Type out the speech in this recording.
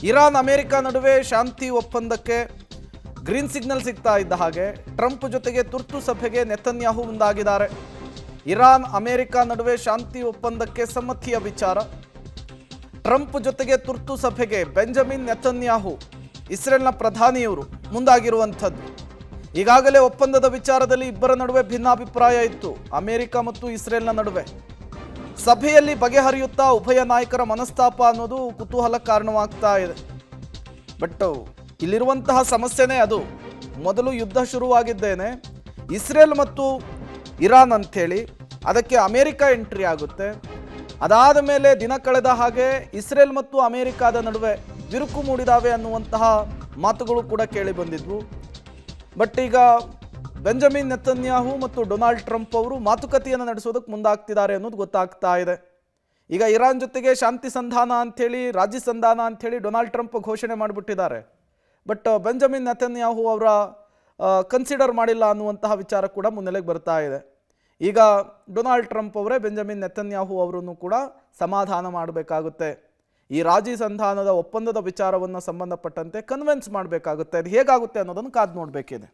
Iran America ನಡುವೆ ಶಾಂತಿ ಒಪ್ಪಂದಕ್ಕೆ green signal ಸಿಗ್ತಾ ಇದ್ದ ಹಾಗೆ ಟ್ರಂಪ್ ಜೊತೆಗೆ ತುರ್ತು ಸಭೆಗೆ ನೆತನ್ಯಾಹು ಮುಂದಾಗಿದ್ದಾರೆ. ಇರಾನ್ ಅಮೆರಿಕ ನಡುವೆ ಶಾಂತಿ ಒಪ್ಪಂದಕ್ಕೆ ಸಮ್ಮತಿಯ ವಿಚಾರ. ಟ್ರಂಪ್ ಜೊತೆಗೆ ತುರ್ತು ಸಭೆಗೆ ಬೆಂಜಮಿನ್ ನೆತನ್ಯಾಹು ಇಸ್ರೇಲ್ನ ಪ್ರಧಾನಿಯವರು ಮುಂದಾಗಿರುವಂಥದ್ದು. ಈಗಾಗಲೇ ಒಪ್ಪಂದದ ವಿಚಾರದಲ್ಲಿ ಇಬ್ಬರ ನಡುವೆ ಭಿನ್ನಾಭಿಪ್ರಾಯ ಇತ್ತು, ಅಮೆರಿಕ ಮತ್ತು ಇಸ್ರೇಲ್ನ ನಡುವೆ. ಸಭೆಯಲ್ಲಿ ಬಗೆಹರಿಯುತ್ತಾ ಉಭಯ ನಾಯಕರ ಮನಸ್ತಾಪ ಅನ್ನೋದು ಕುತೂಹಲ ಕಾರಣವಾಗ್ತಾ ಇದೆ. ಬಟ್ ಇಲ್ಲಿರುವಂತಹ ಸಮಸ್ಯೆನೇ ಅದು. ಮೊದಲು ಯುದ್ಧ ಶುರುವಾಗಿದ್ದೇನೆ ಇಸ್ರೇಲ್ ಮತ್ತು ಇರಾನ್ ಅಂಥೇಳಿ, ಅದಕ್ಕೆ ಅಮೆರಿಕ ಎಂಟ್ರಿ ಆಗುತ್ತೆ. ಅದಾದ ಮೇಲೆ ದಿನ ಕಳೆದ ಹಾಗೆ ಇಸ್ರೇಲ್ ಮತ್ತು ಅಮೆರಿಕಾದ ನಡುವೆ ಬಿರುಕು ಮೂಡಿದಾವೆ ಅನ್ನುವಂತಹ ಮಾತುಗಳು ಕೂಡ ಕೇಳಿ ಬಂದಿದ್ವು. ಬಟ್ ಈಗ ಬೆಂಜಮಿನ್ ನೆತನ್ಯಾಹು ಮತ್ತು ಡೊನಾಲ್ಡ್ ಟ್ರಂಪ್ ಅವರು ಮಾತುಕತೆಯನ್ನು ನಡೆಸೋದಕ್ಕೆ ಮುಂದಾಗ್ತಿದ್ದಾರೆ ಅನ್ನೋದು ಗೊತ್ತಾಗ್ತಾ ಇದೆ. ಈಗ ಇರಾನ್ ಜೊತೆಗೆ ಶಾಂತಿ ಸಂಧಾನ ಅಂಥೇಳಿ, ರಾಜಿ ಸಂಧಾನ ಅಂಥೇಳಿ ಡೊನಾಲ್ಡ್ ಟ್ರಂಪ್ ಘೋಷಣೆ ಮಾಡಿಬಿಟ್ಟಿದ್ದಾರೆ. ಬಟ್ ಬೆಂಜಮಿನ್ ನೆತನ್ಯಾಹು ಅವರ ಕನ್ಸಿಡರ್ ಮಾಡಿಲ್ಲ ಅನ್ನುವಂತಹ ವಿಚಾರ ಕೂಡ ಮುನ್ನೆಲೆಗೆ ಬರ್ತಾ ಇದೆ. ಈಗ ಡೊನಾಲ್ಡ್ ಟ್ರಂಪ್ ಅವರೇ ಬೆಂಜಮಿನ್ ನೆತನ್ಯಾಹು ಅವರನ್ನು ಕೂಡ ಸಮಾಧಾನ ಮಾಡಬೇಕಾಗುತ್ತೆ. ಈ ರಾಜಿ ಸಂಧಾನದ ಒಪ್ಪಂದದ ವಿಚಾರವನ್ನು ಸಂಬಂಧಪಟ್ಟಂತೆ ಕನ್ವಿನ್ಸ್ ಮಾಡಬೇಕಾಗುತ್ತೆ. ಅದು ಹೇಗಾಗುತ್ತೆ ಅನ್ನೋದನ್ನು ಕಾದು ನೋಡಬೇಕಿದೆ.